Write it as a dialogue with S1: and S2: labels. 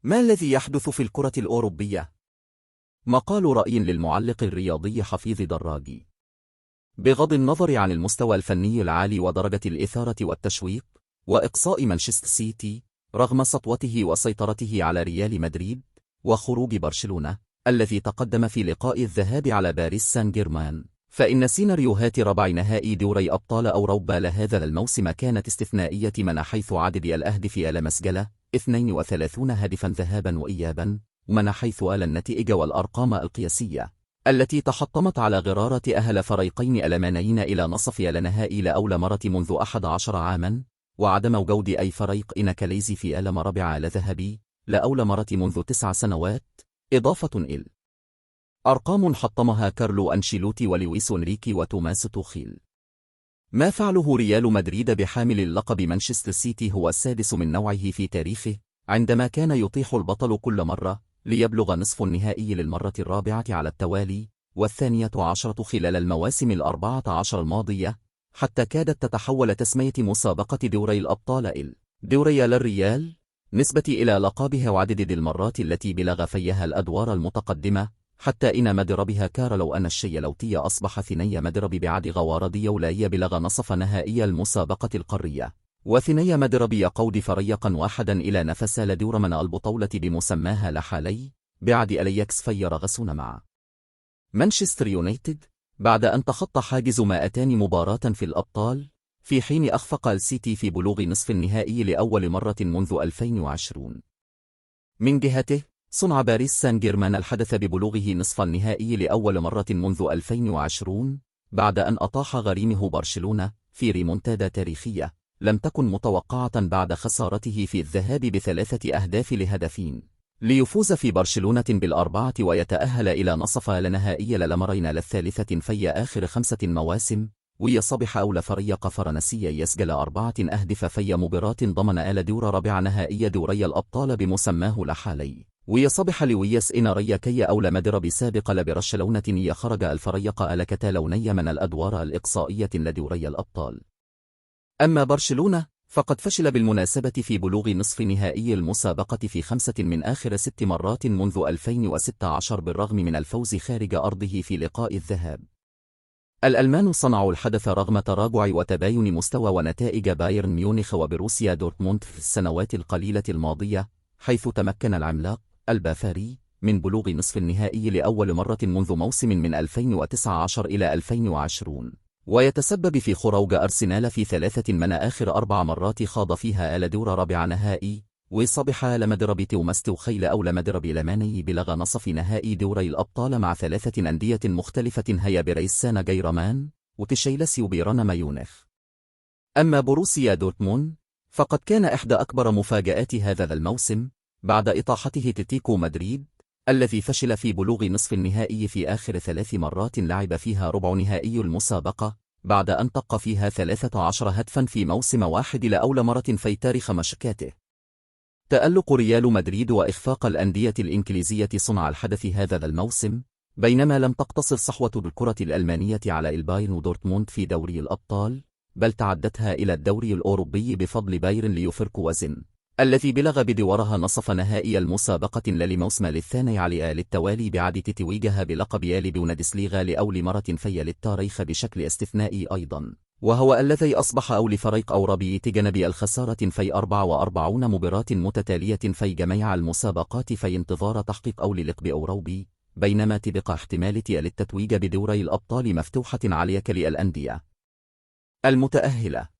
S1: ما الذي يحدث في الكرة الأوروبية؟ مقال رأي للمعلق الرياضي حفيظ دراجي. بغض النظر عن المستوى الفني العالي ودرجة الإثارة والتشويق، وإقصاء مانشستر سيتي رغم سطوته وسيطرته على ريال مدريد، وخروج برشلونة الذي تقدم في لقاء الذهاب على باريس سان جيرمان، فإن سيناريوهات ربع نهائي دوري أبطال أوروبا لهذا الموسم كانت استثنائية من حيث عدد الأهداف لمسجلة 32 هدفا ذهابا وإيابا، ومن حيث النتائج والأرقام القياسية التي تحطمت على غرارة أهل فريقين ألمانيين إلى نصف النهائي لأول مرة منذ 11 عاما، وعدم وجود أي فريق إنكليزي في ربع ذهبي لأول مرة منذ 9 سنوات، إضافة إلى أرقام حطمها كارلو أنشيلوتي ولويس إنريكي وتوماس توخيل. ما فعله ريال مدريد بحامل اللقب مانشستر سيتي هو السادس من نوعه في تاريخه، عندما كان يطيح البطل كل مرة ليبلغ نصف النهائي للمرة الرابعة على التوالي، وال12 خلال المواسم ال14 الماضية، حتى كادت تتحول تسمية مسابقة دوري الأبطال إلى دوري للريال، نسبة إلى لقبها وعدد المرات التي بلغ فيها الأدوار المتقدمة، حتى إن مدربها كارلو أنشيلوتي أصبح ثني مدرب بعد غوار ديولاي بلغ نصف نهائي المسابقة القارية، وثني مدرب يقود فريقا واحدا إلى نفس لدور من البطولة بمسماها لحالي بعد أليكس فيرغسون مع مانشستر يونايتد، بعد أن تخطى حاجز 200 مباراة في الأبطال، في حين أخفق السيتي في بلوغ نصف النهائي لأول مرة منذ 2020. من جهته، صنع باريس سان جيرمان الحدث ببلوغه نصف النهائي لأول مرة منذ 2020، بعد أن أطاح غريمه برشلونة في ريمونتادا تاريخية لم تكن متوقعة بعد خسارته في الذهاب ب3 أهداف لهدفين، ليفوز في برشلونة بالأربعة ويتأهل إلى نصف النهائي للمرين للثالثة في آخر 5 مواسم، ويصبح أول فريق فرنسي يسجل 4 أهداف في مباراة ضمن دور ربع نهائي دوري الأبطال بمسماه لحالي، ويصبح لويس إنريكي كي أول مدرب سابق لبرشلونة يخرج الفريق الكتالوني من الأدوار الإقصائية لدوري الأبطال. أما برشلونة فقد فشل بالمناسبة في بلوغ نصف نهائي المسابقة في 5 من آخر 6 مرات منذ 2016 بالرغم من الفوز خارج أرضه في لقاء الذهاب. الألمان صنعوا الحدث رغم تراجع وتباين مستوى ونتائج بايرن ميونخ وبروسيا دورتموند في السنوات القليلة الماضية، حيث تمكن العملاق البافاري من بلوغ نصف النهائي لأول مرة منذ موسم من 2019 إلى 2020، ويتسبب في خروج أرسنال في 3 من آخر 4 مرات خاض فيها دور ربع نهائي، وصبح لمدرب توماس توخيل أول مدرب ألماني بلغ نصف نهائي دوري الأبطال مع 3 أندية مختلفة هي باريس سان جيرمان وتشيلسي وبايرن ميونخ. أما بروسيا دورتموند فقد كان إحدى أكبر مفاجآت هذا الموسم بعد إطاحته تتيكو مدريد الذي فشل في بلوغ نصف النهائي في آخر 3 مرات لعب فيها ربع نهائي المسابقة، بعد أن طق فيها 13 هدفا في موسم واحد لأول مرة في تاريخ مشكاته. تألق ريال مدريد وإخفاق الأندية الإنجليزية صنع الحدث هذا الموسم، بينما لم تقتصر صحوة الكرة الألمانية على البايرن ودورتموند في دوري الأبطال، بل تعدتها إلى الدوري الأوروبي بفضل بايرن ليفركوزن الذي بلغ بدورها نصف نهائي المسابقة للموسم الثاني على التوالي بعد تتويجها بلقب بوندسليغا لأول مرة في التاريخ بشكل استثنائي أيضا، وهو الذي أصبح أول فريق أوروبي يتجنب الخسارة في 44 مباراة متتالية في جميع المسابقات في انتظار تحقيق أول لقب أوروبي، بينما تبقى احتمالية للتتويج بدوري الأبطال مفتوحة على كل الأندية المتأهلة.